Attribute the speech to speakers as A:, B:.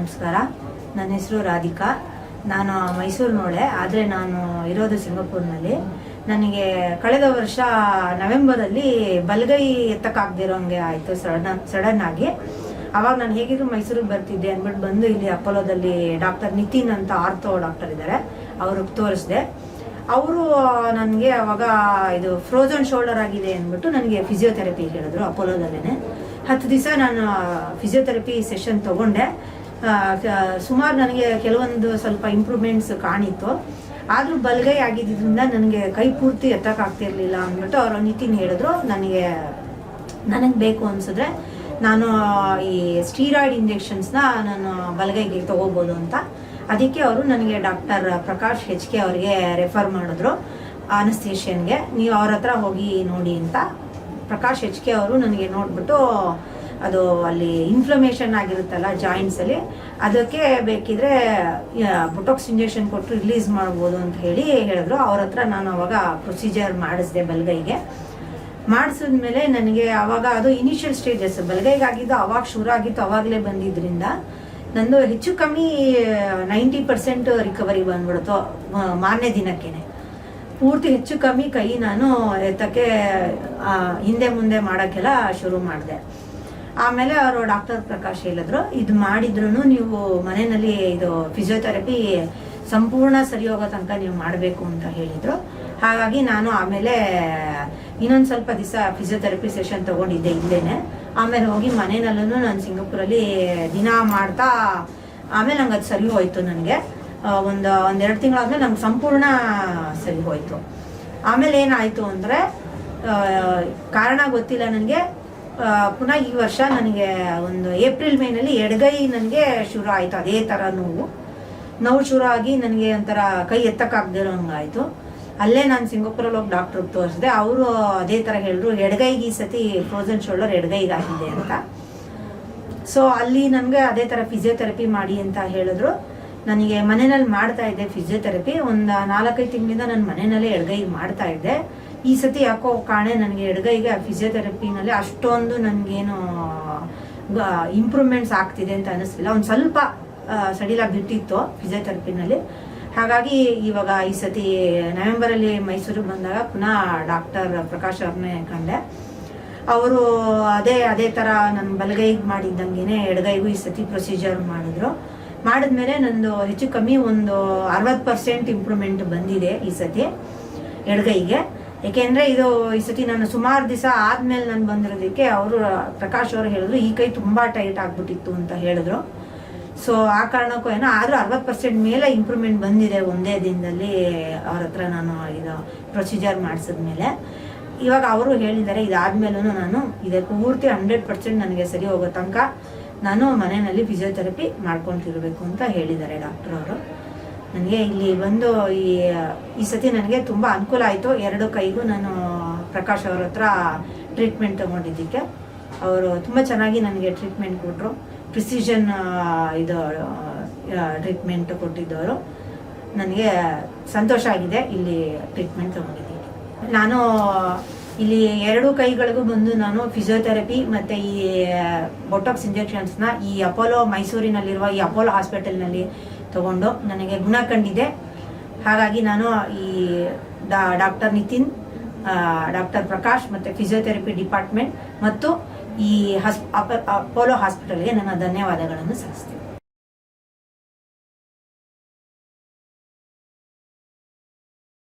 A: ನಮಸ್ಕಾರ. ನನ್ನ ಹೆಸರು ರಾಧಿಕಾ. ನಾನು ಮೈಸೂರಿನೋಳೆ, ಆದರೆ ನಾನು ಇರೋದು ಸಿಂಗಾಪುರ್ನಲ್ಲಿ. ನನಗೆ ಕಳೆದ ವರ್ಷ ನವೆಂಬರಲ್ಲಿ ಬಲಗೈ ಎತ್ತಕ್ಕಾಗದಿರೋಂಗೆ ಆಯಿತು ಸಡನ್ ಆಗಿ. ಅವಾಗ ನಾನು ಹೇಗಿದ್ರು ಮೈಸೂರಿಗೆ ಬರ್ತಿದ್ದೆ ಅಂದ್ಬಿಟ್ಟು ಬಂದು ಇಲ್ಲಿ ಅಪೋಲೋದಲ್ಲಿ ಡಾಕ್ಟರ್ ನಿತಿನ್ ಅಂತ ಆರ್ಥೋ ಡಾಕ್ಟರ್ ಇದ್ದಾರೆ, ಅವ್ರಿಗೆ ತೋರಿಸಿದೆ. ಅವರು ನನಗೆ ಅವಾಗ ಇದು ಫ್ರೋಜನ್ ಶೋಲ್ಡರ್ ಆಗಿದೆ ಅಂದ್ಬಿಟ್ಟು ನನಗೆ ಫಿಸಿಯೋಥೆರಪಿ ಹೇಳಿದ್ರು ಅಪೋಲೋದಲ್ಲೇ. 10 ದಿವಸ ನಾನು ಫಿಸಿಯೋಥೆರಪಿ ಸೆಷನ್ ತೊಗೊಂಡೆ. ಸುಮಾರು ನನಗೆ ಕೆಲವೊಂದು ಸ್ವಲ್ಪ ಇಂಪ್ರೂವ್ಮೆಂಟ್ಸ್ ಕಾಣಿತ್ತು. ಆದರೂ ಬಲಗೈ ಆಗಿದ್ದರಿಂದ ನನಗೆ ಕೈ ಪೂರ್ತಿ ಎತ್ತಕ್ಕಾಗ್ತಿರ್ಲಿಲ್ಲ ಅಂದ್ಬಿಟ್ಟು ಅವರು ನಿತಿನ್ ಹೇಳಿದ್ರು, ನನಗೆ ಬೇಕು ಅನಿಸಿದ್ರೆ ನಾನು ಈ ಸ್ಟೀರಾಯ್ಡ್ ಇಂಜೆಕ್ಷನ್ಸ್ನ ನಾನು ಬಲಗೈಗೆ ತಗೋಬೋದು ಅಂತ. ಅದಕ್ಕೆ ಅವರು ನನಗೆ ಡಾಕ್ಟರ್ ಪ್ರಕಾಶ್ HK ಅವರಿಗೆ ರೆಫರ್ ಮಾಡಿದ್ರು, ಅನಸ್ತೇಷಿಯನ್ಗೆ. ನೀವು ಅವ್ರ ಹತ್ರ ಹೋಗಿ ನೋಡಿ ಅಂತ. ಪ್ರಕಾಶ್ HK ಅವರು ನನಗೆ ನೋಡ್ಬಿಟ್ಟು ಅದು ಅಲ್ಲಿ ಇನ್ಫ್ಲಮೇಷನ್ ಆಗಿರುತ್ತಲ್ಲ ಜಾಯಿಂಟ್ಸಲ್ಲಿ, ಅದಕ್ಕೆ ಬೇಕಿದ್ರೆ ಬೊಟೊಕ್ಸ್ ಇಂಜೆಕ್ಷನ್ ಕೊಟ್ಟು ರಿಲೀಸ್ ಮಾಡ್ಬೋದು ಅಂತ ಹೇಳಿದ್ರು. ಅವ್ರ ಹತ್ರ ನಾನು ಅವಾಗ ಪ್ರೊಸೀಜರ್ ಮಾಡಿಸಿದೆ ಬಲಗೈಗೆ. ಮಾಡಿಸಿದ್ಮೇಲೆ ನನಗೆ ಅವಾಗ ಅದು ಇನಿಷಿಯಲ್ ಸ್ಟೇಜಸ್ ಬಲಗೈಗಾಗಿದ್ದು ಅವಾಗ ಶುರು ಆಗಿತ್ತು, ಅವಾಗಲೇ ಬಂದಿದ್ರಿಂದ ನಂದು ಹೆಚ್ಚು ಕಮ್ಮಿ 90% ರಿಕವರಿ ಬಂದ್ಬಿಡ್ತು ಮಾರನೇ ದಿನಕ್ಕೇನೆ. ಪೂರ್ತಿ ಹೆಚ್ಚು ಕಮ್ಮಿ ಕೈ ನಾನು ಎತ್ತಕ್ಕೆ ಹಿಂದೆ ಮುಂದೆ ಮಾಡೋಕ್ಕೆಲ್ಲ ಶುರು ಮಾಡಿದೆ. ಆಮೇಲೆ ಅವರು ಡಾಕ್ಟರ್ ಪ್ರಕಾಶ್ ಹೇಳಿದ್ರು, ಇದು ಮಾಡಿದ್ರು ನೀವು ಮನೆಯಲ್ಲಿ ಇದು ಫಿಸಿಯೋಥೆರಪಿ ಸಂಪೂರ್ಣ ಸರಿ ಹೋಗೋ ತನಕ ನೀವು ಮಾಡಬೇಕು ಅಂತ ಹೇಳಿದರು. ಹಾಗಾಗಿ ನಾನು ಆಮೇಲೆ ಇನ್ನೊಂದು ಸ್ವಲ್ಪ ದಿವಸ ಫಿಸಿಯೋಥೆರಪಿ ಸೆಷನ್ ತೊಗೊಂಡಿದ್ದೆ ಇಲ್ಲೇನೆ. ಆಮೇಲೆ ಹೋಗಿ ಮನೆಯಲ್ಲೂ ನಾನು ಸಿಂಗಾಪುರಲ್ಲಿ ದಿನ ಮಾಡ್ತಾ ಆಮೇಲೆ ನಂಗೆ ಅದು ಸರಿ ಹೋಯ್ತು. ನನಗೆ ಒಂದೆರಡು ತಿಂಗಳಾದ್ಮೇಲೆ ನಂಗೆ ಸಂಪೂರ್ಣ ಸರಿ ಹೋಯ್ತು. ಆಮೇಲೆ ಏನಾಯಿತು ಅಂದರೆ ಕಾರಣ ಗೊತ್ತಿಲ್ಲ ನನಗೆ, ಪುನಃ ಈ ವರ್ಷ ನನಗೆ ಒಂದು ಏಪ್ರಿಲ್ ಮೇನಲ್ಲಿ ಎಡಗೈ ನನಗೆ ಶುರು ಆಯಿತು. ಅದೇ ಥರ ನೋವು ಶುರು ಆಗಿ ನನಗೆ ಒಂಥರ ಕೈ ಎತ್ತಕ್ಕಾಗದಿರೋಂಗಾಯಿತು. ಅಲ್ಲೇ ನಾನು ಸಿಂಗಾಪುರಲ್ಲಿ ಹೋಗಿ ಡಾಕ್ಟ್ರಿಗೆ ತೋರಿಸಿದೆ. ಅವರು ಅದೇ ಥರ ಹೇಳಿದ್ರು, ಎಡಗೈಗೆ ಈ ಸತಿ ಫ್ರೋಜನ್ ಶೋಲ್ಡರ್ ಎಡಗೈಗಾಗಿದೆ ಅಂತ. ಸೊ ಅಲ್ಲಿ ನನಗೆ ಅದೇ ಥರ ಫಿಸಿಯೋಥೆರಪಿ ಮಾಡಿ ಅಂತ ಹೇಳಿದ್ರು. ನನಗೆ ಮನೆಯಲ್ಲಿ ಮಾಡ್ತಾ ಇದ್ದೆ ಫಿಸಿಯೋಥೆರಪಿ. ಒಂದು 4-5 ತಿಂಗಳಿಂದ ನಾನು ಮನೆಯಲ್ಲೇ ಎಡಗೈಗೆ ಮಾಡ್ತಾ ಇದ್ದೆ. ಈ ಸತಿ ಯಾಕೋ ಕಾಣೆ ನನಗೆ ಎಡಗೈಗೆ ಫಿಸಿಯೋಥೆರಪಿನಲ್ಲಿ ಅಷ್ಟೊಂದು ನನಗೇನು ಇಂಪ್ರೂವ್ಮೆಂಟ್ಸ್ ಆಗ್ತಿದೆ ಅಂತ ಅನ್ನಿಸ್ಲಿಲ್ಲ. ಒಂದು ಸ್ವಲ್ಪ ಸಡಿಲ ಬಿಟ್ಟಿತ್ತು ಫಿಸಿಯೋಥೆರಪಿನಲ್ಲಿ. ಹಾಗಾಗಿ ಇವಾಗ ಈ ಸತಿ ನವೆಂಬರಲ್ಲಿ ಮೈಸೂರಿಗೆ ಬಂದಾಗ ಪುನಃ ಡಾಕ್ಟರ್ ಪ್ರಕಾಶ್ ಅವ್ರನ್ನೇ ಕಂಡೆ. ಅವರು ಅದೇ ಥರ ನನ್ನ ಬಲಗೈಗೆ ಮಾಡಿದ್ದಂಗೆ ಎಡಗೈಗೂ ಈ ಸತಿ ಪ್ರೊಸೀಜರ್ ಮಾಡಿದ್ಮೇಲೆ ನಂದು ಹೆಚ್ಚು ಕಮ್ಮಿ ಒಂದು 60% ಇಂಪ್ರೂವ್ಮೆಂಟ್ ಬಂದಿದೆ ಈ ಸತಿ ಎಡಗೈಗೆ. ಏಕೆಂದರೆ ಇದು ಈ ಸತಿ ನಾನು ಸುಮಾರು ದಿವಸ ಆದಮೇಲೆ ನಾನು ಬಂದಿರೋದಕ್ಕೆ ಅವರು ಪ್ರಕಾಶ್ ಅವರು ಹೇಳಿದ್ರು, ಈ ಕೈ ತುಂಬ ಟೈಟ್ ಆಗಿಬಿಟ್ಟಿತ್ತು ಅಂತ ಹೇಳಿದ್ರು. ಸೊ ಆ ಕಾರಣಕ್ಕೂ ಏನೋ ಆದರೂ 60% ಮೇಲೆ ಇಂಪ್ರೂವ್ಮೆಂಟ್ ಬಂದಿದೆ ಒಂದೇ ದಿನದಲ್ಲಿ ಅವ್ರ ಹತ್ರ ನಾನು ಇದು ಪ್ರೊಸೀಜರ್ ಮಾಡಿಸಿದ್ಮೇಲೆ. ಇವಾಗ ಅವರು ಹೇಳಿದ್ದಾರೆ, ಇದಾದ್ಮೇಲೂ ನಾನು ಇದಕ್ಕೆ ಪೂರ್ತಿ 100% ನನಗೆ ಸರಿ ಹೋಗೋ ತನಕ ನಾನು ಮನೆಯಲ್ಲಿ ಫಿಸಿಯೋಥೆರಪಿ ಮಾಡ್ಕೊತಿರ್ಬೇಕು ಅಂತ ಹೇಳಿದ್ದಾರೆ ಡಾಕ್ಟರ್ ಅವರು. ನನಗೆ ಇಲ್ಲಿ ಬಂದು ಈ ಸತಿ ನನಗೆ ತುಂಬ ಅನುಕೂಲ ಆಯಿತು. 2 ಕೈಗೂ ನಾನು ಪ್ರಕಾಶ್ ಅವ್ರ ಹತ್ರ ಟ್ರೀಟ್ಮೆಂಟ್ ತಗೊಂಡಿದ್ದಕ್ಕೆ ಅವರು ತುಂಬ ಚೆನ್ನಾಗಿ ನನಗೆ ಟ್ರೀಟ್ಮೆಂಟ್ ಕೊಟ್ಟರು. ಪ್ರಿಸಿಷನ್ ಇದು ಟ್ರೀಟ್ಮೆಂಟ್ ಕೊಟ್ಟಿದ್ದವರು. ನನಗೆ ಸಂತೋಷ ಆಗಿದೆ ಇಲ್ಲಿ ಟ್ರೀಟ್ಮೆಂಟ್ ತಗೊಂಡಿದ್ದೀನಿ. ನಾನು ಇಲ್ಲಿ 2 ಕೈಗಳಿಗೂ ಬಂದು ನಾನು ಫಿಸಿಯೋಥೆರಪಿ ಮತ್ತು ಈ ಬೊಟಾಕ್ಸ್ ಇಂಜೆಕ್ಷನ್ಸ್ನ ಈ ಅಪೋಲೋ ಮೈಸೂರಿನಲ್ಲಿರುವ ಈ ಅಪೋಲೋ ಹಾಸ್ಪಿಟಲ್ನಲ್ಲಿ ತಗೊಂಡು ನನಗೆ ಗುಣ ಕಂಡಿದೆ. ಹಾಗಾಗಿ ನಾನು ಈ ಡಾಕ್ಟರ್ ನಿತಿನ್, ಡಾಕ್ಟರ್ ಪ್ರಕಾಶ್ ಮತ್ತು ಫಿಸಿಯೋಥೆರಪಿ ಡಿಪಾರ್ಟ್ಮೆಂಟ್ ಮತ್ತು ಈ ಅಪೋಲೋ ಹಾಸ್ಪಿಟಲ್ಗೆ ನನ್ನ ಧನ್ಯವಾದಗಳನ್ನು ಸಲ್ಲಿಸ್ತೀನಿ.